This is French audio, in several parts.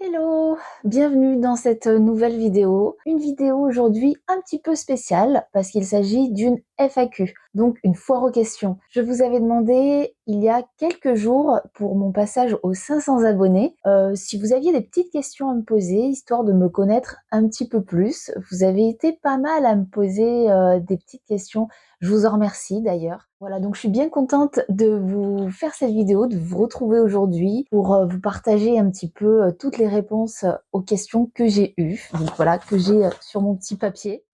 Hello, bienvenue dans cette nouvelle vidéo. Une vidéo aujourd'hui un petit peu spéciale parce qu'il s'agit d'une FAQ, donc une foire aux questions. Je vous avais demandé il y a quelques jours pour mon passage aux 500 abonnés si vous aviez des petites questions à me poser histoire de me connaître un petit peu plus. Vous avez été pas mal à me poser des petites questions. Je vous en remercie d'ailleurs. Voilà, donc je suis bien contente de vous faire cette vidéo, de vous retrouver aujourd'hui pour vous partager un petit peu toutes les réponses aux questions que j'ai eues, donc voilà, que j'ai sur mon petit papier.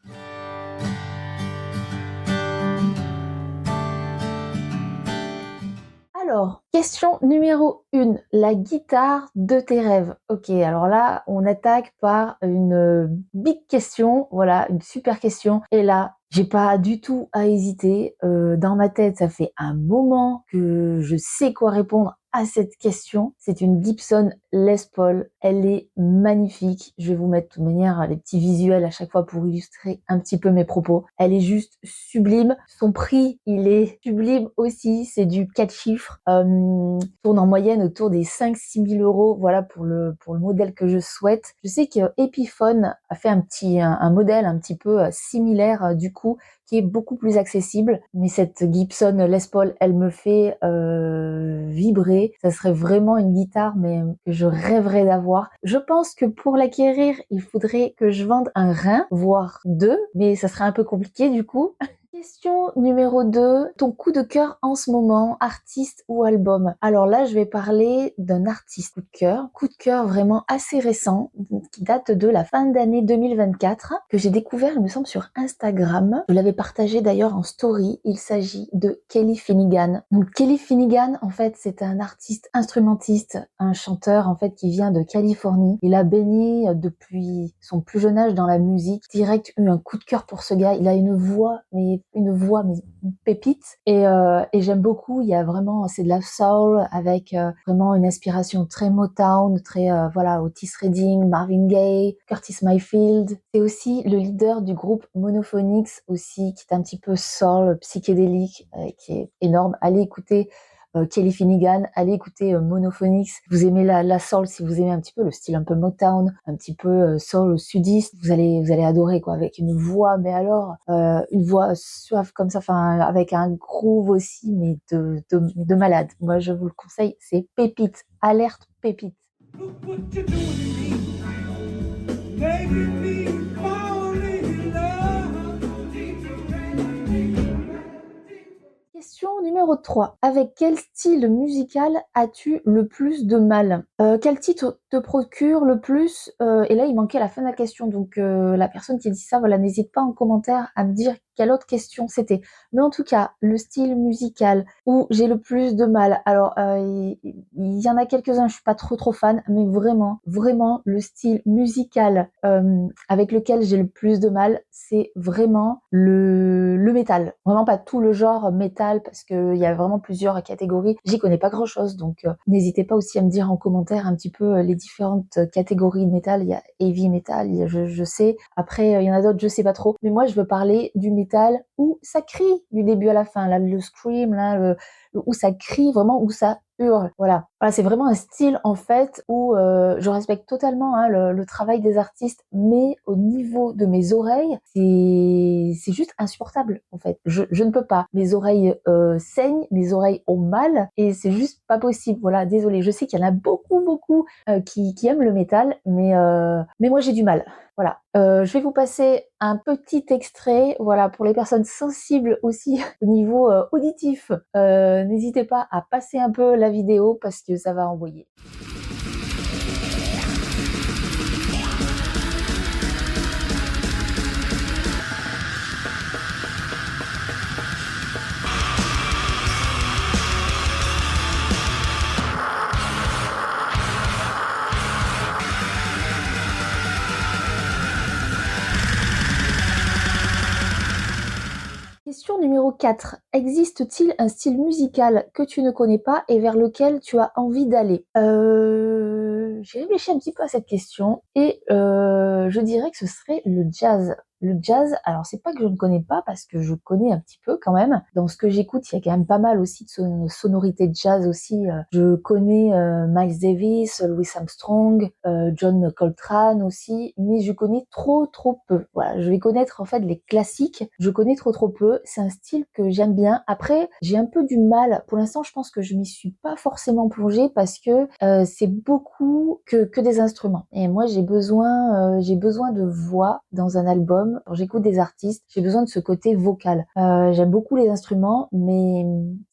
Alors, question numéro 1, la guitare de tes rêves. Ok, alors là, on attaque par une big question, voilà, une super question. Et là, j'ai pas du tout à hésiter. Dans ma tête, ça fait un moment que je sais quoi répondre à cette question. C'est une Gibson Les Paul. Elle est magnifique. Je vais vous mettre de toute manière les petits visuels à chaque fois pour illustrer un petit peu mes propos. Elle est juste sublime. Son prix, il est sublime aussi. C'est du 4 chiffres. Tourne en moyenne autour des 5-6 000 euros. Voilà pour le modèle que je souhaite. Je sais que Epiphone a fait un modèle un petit peu similaire du coup, qui est beaucoup plus accessible, mais cette Gibson Les Paul, elle me fait vibrer. Ça serait vraiment une guitare mais que je rêverais d'avoir. Je pense que pour l'acquérir, il faudrait que je vende un rein, voire deux, mais ça serait un peu compliqué du coup. Question numéro 2, ton coup de cœur en ce moment, artiste ou album? Alors là, je vais parler d'un artiste coup de cœur vraiment assez récent, qui date de la fin d'année 2024, que j'ai découvert, il me semble, sur Instagram. Je l'avais partagé d'ailleurs en story, il s'agit de Kelly Finnegan. Donc Kelly Finnegan, en fait, c'est un artiste instrumentiste, un chanteur, en fait, qui vient de Californie. Il a baigné depuis son plus jeune âge dans la musique. Direct eu un coup de cœur pour ce gars, il a une voix, mais une pépite et j'aime beaucoup. Il y a vraiment, c'est de la soul avec vraiment une inspiration très Motown, très voilà, Otis Redding, Marvin Gaye, Curtis Mayfield. C'est aussi le leader du groupe Monophonics aussi, qui est un petit peu soul psychédélique, qui est énorme. Allez écouter Kelly Finnegan, allez écouter Monophonics. Vous aimez la soul, si vous aimez un petit peu le style un peu Motown, un petit peu soul sudiste, vous allez adorer quoi, avec une voix, mais alors une voix suave comme ça, enfin avec un groove aussi, mais de malade. Moi je vous le conseille, c'est pépite, alerte pépite. Look what you're doing to me. Making me fall in love. Question numéro 3. Avec quel style musical as-tu le plus de mal? Quel titre te procure le plus et là, il manquait la fin de la question, donc la personne qui dit ça, voilà, n'hésite pas en commentaire à me dire quelle autre question c'était. Mais en tout cas, le style musical où j'ai le plus de mal. Alors, il y en a quelques-uns, je suis pas trop fan, mais vraiment, vraiment, le style musical avec lequel j'ai le plus de mal, c'est vraiment le métal. Vraiment pas tout le genre métal, parce qu'il y a vraiment plusieurs catégories. J'y connais pas grand-chose, donc n'hésitez pas aussi à me dire en commentaire un petit peu les différentes catégories de métal. Il y a heavy metal, je sais. Après, il y en a d'autres, je sais pas trop. Mais moi, je veux parler du métal où ça crie du début à la fin. Là, le scream, là, où ça crie vraiment, où ça hurle. Voilà, c'est vraiment un style en fait où je respecte totalement le travail des artistes, mais au niveau de mes oreilles, c'est juste insupportable en fait. Je ne peux pas. Mes oreilles saignent, mes oreilles ont mal et c'est juste pas possible. Voilà, désolée. Je sais qu'il y en a beaucoup qui aiment le métal, mais moi j'ai du mal. Voilà, je vais vous passer un petit extrait, voilà, pour les personnes sensibles aussi au niveau auditif. N'hésitez pas à passer un peu la vidéo parce que ça va envoyer. Question numéro 4. Existe-t-il un style musical que tu ne connais pas et vers lequel tu as envie d'aller? J'ai réfléchi un petit peu à cette question et je dirais que ce serait le jazz. Le jazz, alors c'est pas que je ne connais pas, parce que je connais un petit peu quand même. Dans ce que j'écoute, il y a quand même pas mal aussi de sonorités de jazz aussi. Je connais Miles Davis, Louis Armstrong, John Coltrane aussi, mais je connais trop peu. Voilà, je vais connaître en fait les classiques, je connais trop peu. C'est un style que j'aime bien. Après, j'ai un peu du mal. Pour l'instant, je pense que je m'y suis pas forcément plongée parce que c'est beaucoup que des instruments. Et moi, j'ai besoin de voix dans un album. Quand j'écoute des artistes, j'ai besoin de ce côté vocal. J'aime beaucoup les instruments, mais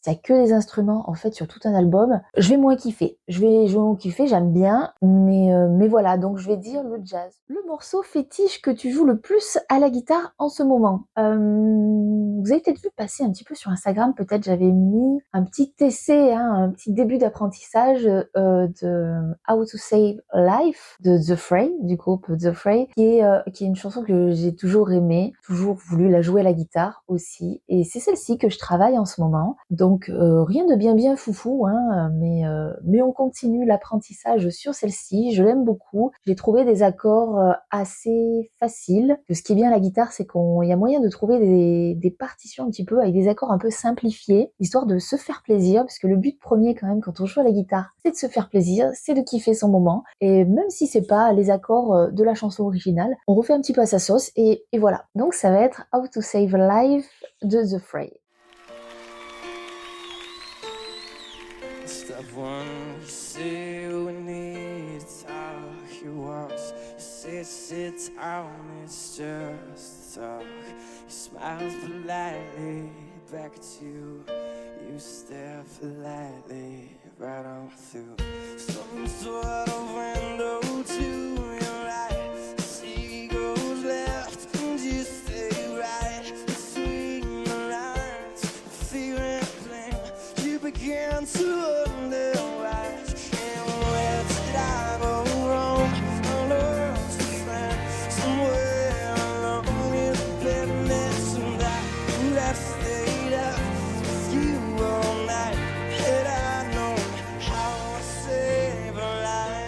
s'il y a que des instruments en fait sur tout un album, je vais moins kiffer. Je vais moins kiffer, j'aime bien, mais voilà. Donc je vais dire le jazz. Le morceau fétiche que tu joues le plus à la guitare en ce moment. Vous avez peut-être vu passer un petit peu sur Instagram, peut-être j'avais mis un petit essai, hein, un petit début d'apprentissage de How to Save Life de The Fray, du groupe The Fray, qui est une chanson que j'ai toujours aimée, toujours voulu la jouer à la guitare aussi, et c'est celle-ci que je travaille en ce moment. Donc rien de bien foufou, hein, mais on continue l'apprentissage sur celle-ci. Je l'aime beaucoup. J'ai trouvé des accords assez faciles. Ce qui est bien à la guitare, c'est qu'il y a moyen de trouver des partitions un petit peu avec des accords un peu simplifiés, histoire de se faire plaisir, parce que le but premier quand même quand on joue à la guitare, c'est de se faire plaisir, c'est de kiffer son moment, et même si c'est pas les accords de la chanson originale, on refait un petit peu à sa sauce, et voilà. Donc ça va être How to Save Life de The Fray. Step one, you say we need to talk. You walk, you say sit down, it's just talk. You smile politely back at you. You stare politely right on through some sort of window to your right. The sea goes left and you stay right between the lines. Feeling plain, you begin to wonder why. And where did I go wrong? I lost a friend somewhere along in the bitterness, and I would have stayed up with you all night had I known how to save a life.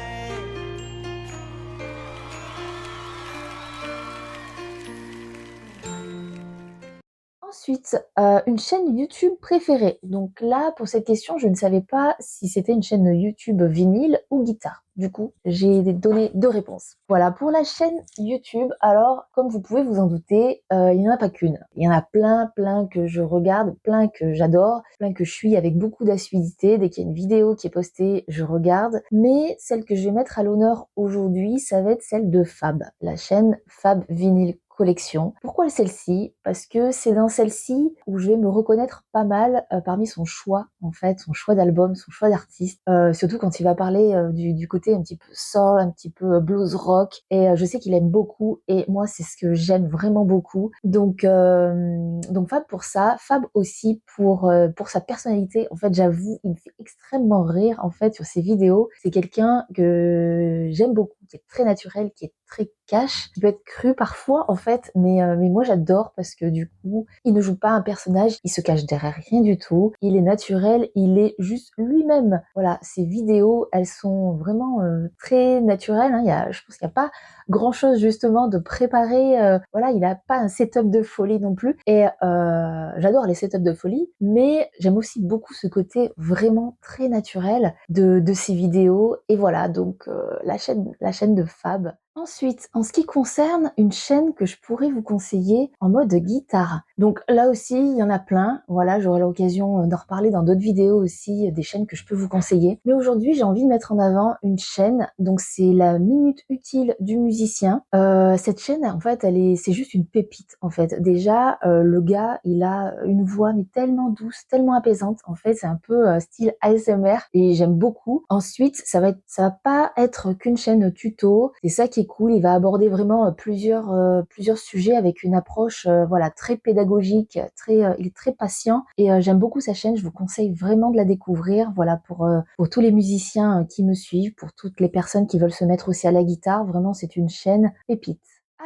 Ensuite, une chaîne YouTube préférée. Donc là, pour cette question, je ne savais pas si c'était une chaîne YouTube vinyle ou guitare. Du coup, j'ai donné 2 réponses. Voilà, pour la chaîne YouTube, alors comme vous pouvez vous en douter, il n'y en a pas qu'une. Il y en a plein que je regarde, plein que j'adore, plein que je suis avec beaucoup d'assiduité. Dès qu'il y a une vidéo qui est postée, je regarde. Mais celle que je vais mettre à l'honneur aujourd'hui, ça va être celle de Fab, la chaîne Fab Vinyl Collection. Pourquoi celle-ci? Parce que c'est dans celle-ci où je vais me reconnaître pas mal parmi son choix, en fait, son choix d'album, son choix d'artiste. Surtout quand il va parler du côté un petit peu soul, un petit peu blues rock. Et je sais qu'il aime beaucoup, et moi c'est ce que j'aime vraiment beaucoup. Donc Fab pour ça, Fab aussi pour sa personnalité. En fait, j'avoue, il me fait extrêmement rire en fait sur ses vidéos. C'est quelqu'un que j'aime beaucoup, qui est très naturel, qui est très cash, qui peut être cru parfois en fait, mais moi j'adore parce que du coup, il ne joue pas un personnage, il se cache derrière rien du tout, il est naturel, il est juste lui-même. Voilà, ses vidéos, elles sont vraiment très naturelles, hein. Je pense qu'il n'y a pas grand-chose justement de préparé, voilà, il a pas un setup de folie non plus, et j'adore les setups de folie, mais j'aime aussi beaucoup ce côté vraiment très naturel de ses vidéos, et voilà, donc la chaîne de Fab. Ensuite, en ce qui concerne une chaîne que je pourrais vous conseiller en mode guitare. Donc là aussi, il y en a plein. Voilà, j'aurai l'occasion d'en reparler dans d'autres vidéos aussi, des chaînes que je peux vous conseiller. Mais aujourd'hui, j'ai envie de mettre en avant une chaîne. Donc c'est la Minute Utile du musicien. Cette chaîne, en fait, c'est juste une pépite, en fait. Déjà, le gars, il a une voix mais tellement douce, tellement apaisante. En fait, c'est un peu style ASMR, et j'aime beaucoup. Ensuite, ça va pas être qu'une chaîne tuto. C'est ça qui est cool. Il va aborder vraiment plusieurs sujets avec une approche voilà, très pédagogique, il est très patient, et j'aime beaucoup sa chaîne. Je vous conseille vraiment de la découvrir. Voilà, pour tous les musiciens qui me suivent, pour toutes les personnes qui veulent se mettre aussi à la guitare, vraiment c'est une chaîne pépite.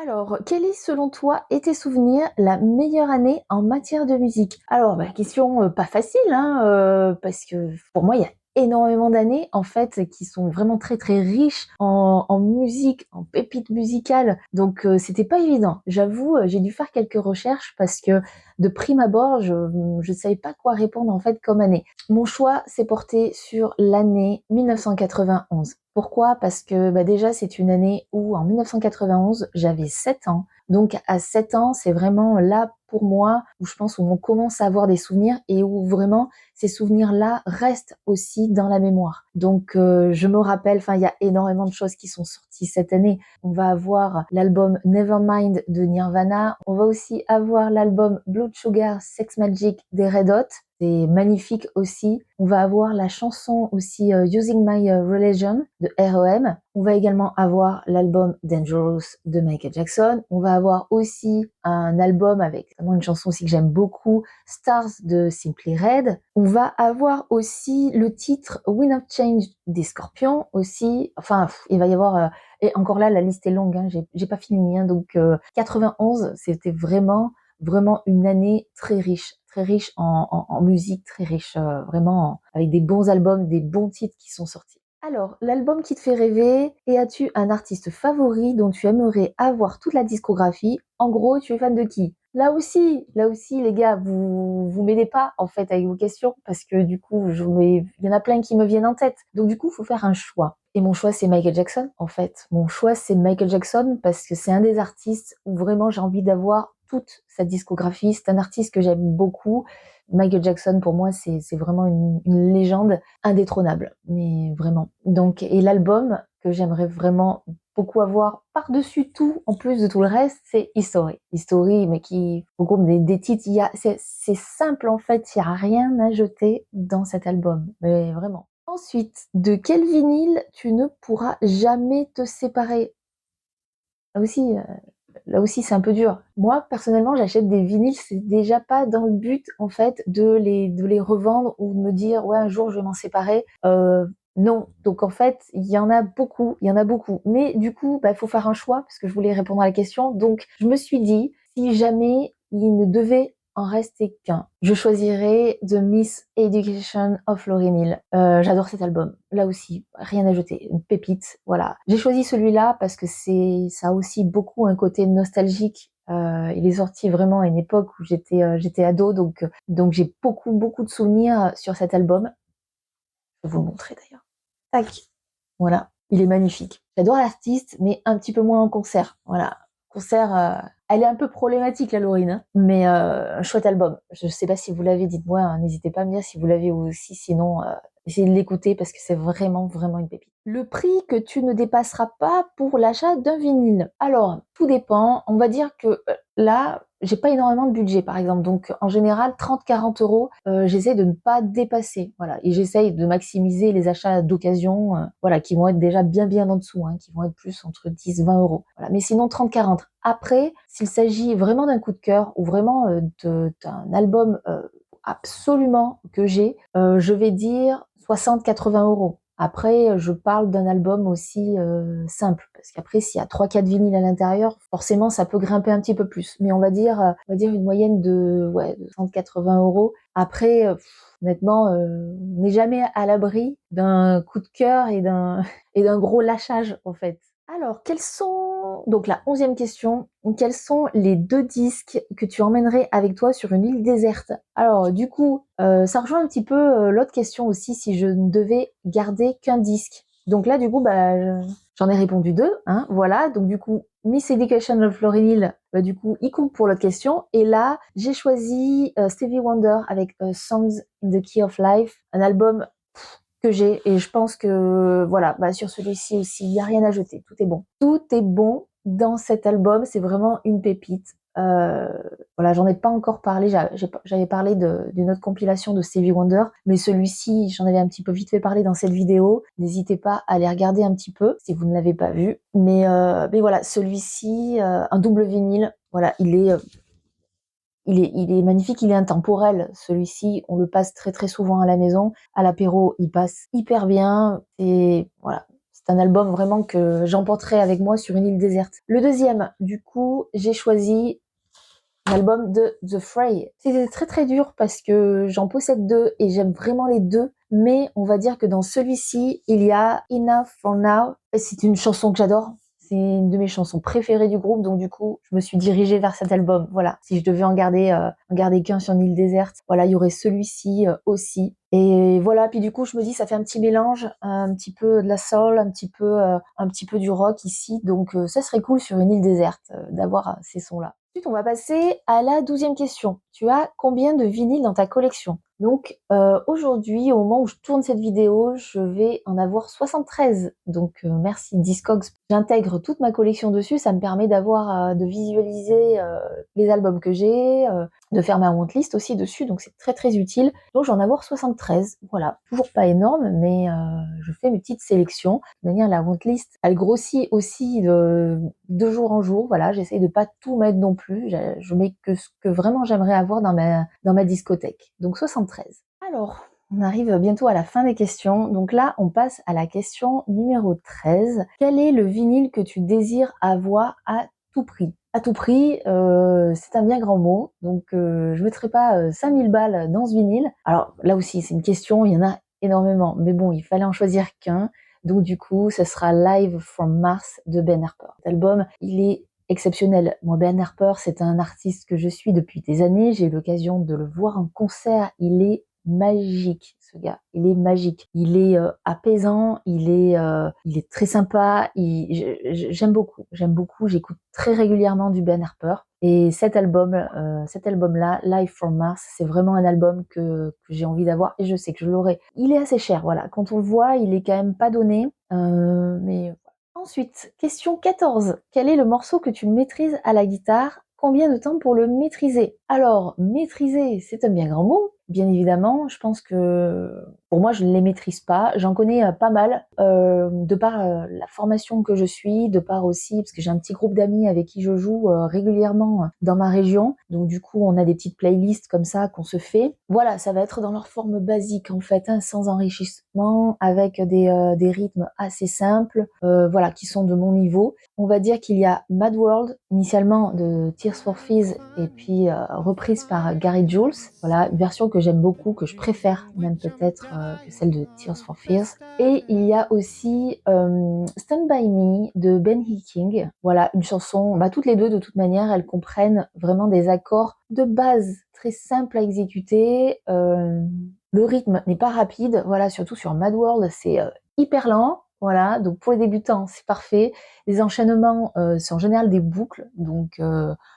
Alors, quelle est selon toi et tes souvenirs la meilleure année en matière de musique? Alors, question pas facile, hein, parce que pour moi il y a énormément d'années en fait qui sont vraiment très très riches en musique, en pépites musicales. Donc c'était pas évident. J'avoue, j'ai dû faire quelques recherches parce que de prime abord, je savais pas quoi répondre en fait comme année. Mon choix s'est porté sur l'année 1991. Pourquoi? Parce que bah, déjà c'est une année où en 1991 j'avais 7 ans. Donc à 7 ans, c'est vraiment là pour moi où je pense où on commence à avoir des souvenirs et où vraiment ces souvenirs-là restent aussi dans la mémoire. Donc je me rappelle, enfin il y a énormément de choses qui sont sorties cette année. On va avoir l'album Nevermind de Nirvana, on va aussi avoir l'album Blood Sugar Sex Magik des Red Hot. C'est magnifique aussi. On va avoir la chanson aussi Using My Religion de R.E.M. On va également avoir l'album Dangerous de Michael Jackson. On va avoir aussi un album avec vraiment une chanson aussi que j'aime beaucoup, Stars de Simply Red. On va avoir aussi le titre Wind of Change des Scorpions aussi. Enfin, il va y avoir... et encore là, la liste est longue, hein, j'ai pas fini. Hein, donc 91, c'était vraiment une année très riche en musique, très riche vraiment avec des bons albums, des bons titres qui sont sortis. Alors, l'album qui te fait rêver, et as-tu un artiste favori dont tu aimerais avoir toute la discographie? En gros, tu es fan de qui? Là aussi, les gars, vous m'aidez pas en fait avec vos questions parce que du coup, il y en a plein qui me viennent en tête. Donc du coup, il faut faire un choix. Et mon choix, c'est Michael Jackson, en fait. Mon choix, c'est Michael Jackson parce que c'est un des artistes où vraiment j'ai envie d'avoir toute sa discographie. C'est un artiste que j'aime beaucoup. Michael Jackson, pour moi, c'est vraiment une légende indétrônable, mais vraiment. Donc, et l'album que j'aimerais vraiment beaucoup avoir par-dessus tout, en plus de tout le reste, c'est History. History, mais qui regroupe des titres. C'est simple en fait, il n'y a rien à jeter dans cet album, mais vraiment. Ensuite, de quel vinyle tu ne pourras jamais te séparer? Là aussi, c'est un peu dur. Moi, personnellement, j'achète des vinyles, c'est déjà pas dans le but, en fait, de les revendre ou de me dire, ouais, un jour, je vais m'en séparer. Non. Donc, en fait, il y en a beaucoup. Mais du coup, bah, il faut faire un choix parce que je voulais répondre à la question. Donc, je me suis dit, si jamais il ne devait en rester qu'un, je choisirais The Miss Education of Lauryn Hill. J'adore cet album. Là aussi, rien à jeter, une pépite. Voilà. J'ai choisi celui-là parce que ça a aussi beaucoup un côté nostalgique. Il est sorti vraiment à une époque où j'étais ado, donc j'ai beaucoup de souvenirs sur cet album. Je vais vous le montrer d'ailleurs. Tac. Voilà. Il est magnifique. J'adore l'artiste, mais un petit peu moins en concert. Voilà. Concert, elle est un peu problématique, la Lauryn, hein, mais un chouette album. Je sais pas si vous l'avez, dites-moi, hein, n'hésitez pas à me dire si vous l'avez aussi, sinon, essayez de l'écouter parce que c'est vraiment une pépite. Le prix que tu ne dépasseras pas pour l'achat d'un vinyle. Alors, tout dépend. On va dire que là, j'ai pas énormément de budget, par exemple. Donc, en général, 30-40 euros, j'essaie de ne pas dépasser. Voilà. Et j'essaye de maximiser les achats d'occasion, voilà, qui vont être déjà bien en dessous, hein, qui vont être plus entre 10-20 euros. Voilà. Mais sinon, 30-40. Après, s'il s'agit vraiment d'un coup de cœur ou vraiment d'un album absolument que j'ai, je vais dire 60-80 euros. Après, je parle d'un album aussi simple, parce qu'après, s'il y a 3-4 vinyles à l'intérieur, forcément, ça peut grimper un petit peu plus. Mais on va dire une moyenne de 180 euros. Après, honnêtement, on n'est jamais à l'abri d'un coup de cœur et d'un gros lâchage, en fait. Alors, donc la 11e question, quels sont les 2 disques que tu emmènerais avec toi sur une île déserte? Alors, du coup, ça rejoint un petit peu l'autre question aussi, si je ne devais garder qu'un disque. Donc là, du coup, bah, j'en ai répondu 2, hein, voilà. Donc du coup, Miss Education of Lauryn Hill, bah, du coup, il compte pour l'autre question. Et là, j'ai choisi Stevie Wonder avec Songs in the Key of Life, un album que j'ai, et je pense que voilà, bah sur celui-ci aussi, il n'y a rien à jeter, tout est bon. Tout est bon dans cet album, c'est vraiment une pépite. Voilà, j'en ai pas encore parlé, j'avais parlé d'une autre compilation de Stevie Wonder, mais celui-ci, j'en avais un petit peu vite fait parler dans cette vidéo. N'hésitez pas à aller regarder un petit peu si vous ne l'avez pas vu. Mais voilà, celui-ci, un double vinyle, voilà, il est magnifique, il est intemporel. Celui-ci, on le passe très souvent à la maison. À l'apéro, il passe hyper bien. Et voilà, c'est un album vraiment que j'emporterai avec moi sur une île déserte. Le deuxième, du coup, j'ai choisi l'album de The Fray. C'était très très dur parce que j'en possède 2 et j'aime vraiment les 2. Mais on va dire que dans celui-ci, il y a Enough for Now. C'est une chanson que j'adore. C'est une de mes chansons préférées du groupe, donc du coup, je me suis dirigée vers cet album. Voilà, si je devais en garder qu'un sur une île déserte, voilà, il y aurait celui-ci aussi. Et voilà, puis du coup, je me dis, ça fait un petit mélange, un petit peu de la soul, un petit peu du rock ici, donc ça serait cool sur une île déserte d'avoir ces sons-là. Ensuite, on va passer à la 12e question. Tu as combien de vinyles dans ta collection? Donc aujourd'hui, au moment où je tourne cette vidéo, je vais en avoir 73. Donc merci Discogs. J'intègre toute ma collection dessus, ça me permet de visualiser les albums que j'ai, de faire ma wantlist aussi dessus, donc c'est très très utile. Donc j'en avoir 73, voilà, toujours pas énorme, mais je fais mes petites sélections. De manière, la wantlist, elle grossit aussi de jour en jour, voilà, j'essaye de pas tout mettre non plus, je mets que ce que vraiment j'aimerais avoir dans ma discothèque. Donc 73. Alors, on arrive bientôt à la fin des questions. Donc là, on passe à la question numéro 13. Quel est le vinyle que tu désires avoir à tout prix? À tout prix, c'est un bien grand mot. Donc, je mettrai pas 5000 balles dans ce vinyle. Alors là aussi, c'est une question, il y en a énormément. Mais bon, il fallait en choisir qu'un. Donc du coup, ce sera Live from Mars de Ben Harper. Cet album, il est exceptionnel. Moi, Ben Harper, c'est un artiste que je suis depuis des années. J'ai eu l'occasion de le voir en concert. Il est magique, ce gars. Il est magique. Il est apaisant. Il est très sympa. J'aime beaucoup. J'aime beaucoup. J'écoute très régulièrement du Ben Harper. Et cet album-là, Live from Mars, c'est vraiment un album que j'ai envie d'avoir et je sais que je l'aurai. Il est assez cher, voilà. Quand on le voit, il est quand même pas donné. Mais ensuite, question 14. Quel est le morceau que tu maîtrises à la guitare? Combien de temps pour le maîtriser? Alors, maîtriser, c'est un bien grand mot, bien évidemment. Je pense que pour moi, je ne les maîtrise pas. J'en connais pas mal, de par la formation que je suis, de par aussi, parce que j'ai un petit groupe d'amis avec qui je joue régulièrement dans ma région. Donc du coup, on a des petites playlists comme ça qu'on se fait. Voilà, ça va être dans leur forme basique en fait, hein, sans enrichissement, avec des rythmes assez simples, voilà, qui sont de mon niveau. On va dire qu'il y a Mad World, initialement de Tears for Fears, et puis reprise par Gary Jules. Voilà, une version que j'aime beaucoup, que je préfère même peut-être que celle de Tears for Fears. Et il y a aussi Stand By Me de Ben King. Voilà, une chanson, toutes les deux de toute manière, elles comprennent vraiment des accords de base très simples à exécuter. Le rythme n'est pas rapide, voilà, surtout sur Mad World, c'est hyper lent. Voilà, donc pour les débutants, c'est parfait. Les enchaînements, c'est en général des boucles, donc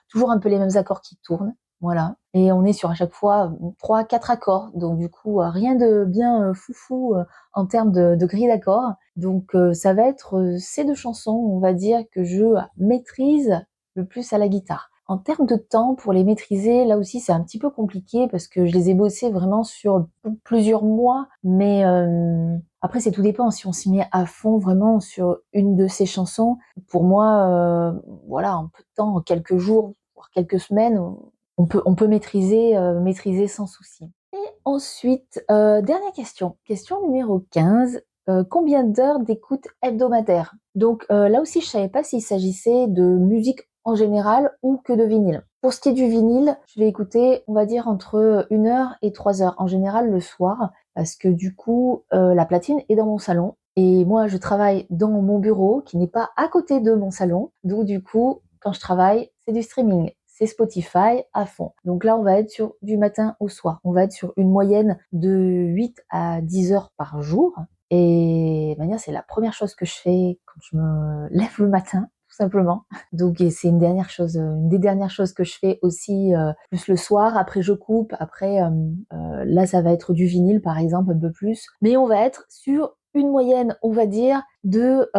toujours un peu les mêmes accords qui tournent. Voilà. Et on est sur à chaque fois 3-4 accords. Donc du coup, rien de bien foufou en termes de grille d'accords. Donc ça va être ces deux chansons, on va dire, que je maîtrise le plus à la guitare. En termes de temps pour les maîtriser, là aussi c'est un petit peu compliqué parce que je les ai bossés vraiment sur plusieurs mois. Mais après, c'est tout dépend. Si on s'y met à fond vraiment sur une de ces chansons, pour moi, voilà, en peu de temps, en quelques jours, voire quelques semaines, on peut maîtriser sans souci. Et ensuite, dernière question. Question numéro 15. Combien d'heures d'écoute hebdomadaire? Donc là aussi, je savais pas s'il s'agissait de musique en général ou que de vinyle. Pour ce qui est du vinyle, je vais écouter, on va dire, entre 1 heure et 3 heures. En général, le soir, parce que du coup, la platine est dans mon salon. Et moi, je travaille dans mon bureau qui n'est pas à côté de mon salon. Donc du coup, quand je travaille, c'est du streaming. C'est Spotify à fond. Donc là, on va être sur du matin au soir. On va être sur une moyenne de 8 à 10 heures par jour. Et de manière, c'est la première chose que je fais quand je me lève le matin, tout simplement. Donc c'est une des dernières choses que je fais aussi, plus le soir. Après, je coupe. Après, là, ça va être du vinyle, par exemple, un peu plus. Mais on va être sur une moyenne, on va dire, de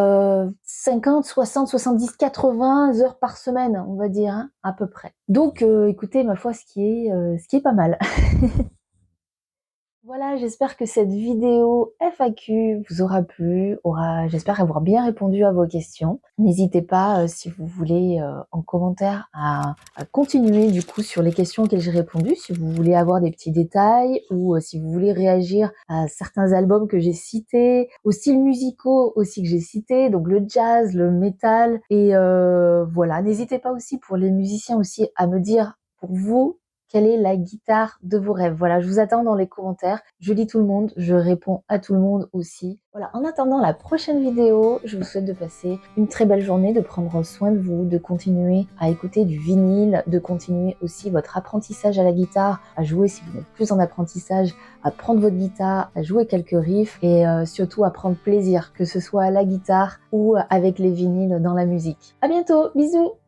50, 60, 70, 80 heures par semaine, on va dire, hein, à peu près. Donc, écoutez, ma foi, ce qui est pas mal. Voilà, j'espère que cette vidéo FAQ vous aura plu, j'espère avoir bien répondu à vos questions. N'hésitez pas, si vous voulez, en commentaire à continuer du coup sur les questions auxquelles j'ai répondu, si vous voulez avoir des petits détails ou si vous voulez réagir à certains albums que j'ai cités, aux styles musicaux aussi que j'ai cités, donc le jazz, le métal et voilà. N'hésitez pas aussi pour les musiciens aussi à me dire pour vous, quelle est la guitare de vos rêves? Voilà, je vous attends dans les commentaires. Je lis tout le monde, je réponds à tout le monde aussi. Voilà, en attendant la prochaine vidéo, je vous souhaite de passer une très belle journée, de prendre soin de vous, de continuer à écouter du vinyle, de continuer aussi votre apprentissage à la guitare, à jouer si vous n'êtes plus en apprentissage, à prendre votre guitare, à jouer quelques riffs et surtout à prendre plaisir, que ce soit à la guitare ou avec les vinyles dans la musique. À bientôt, bisous!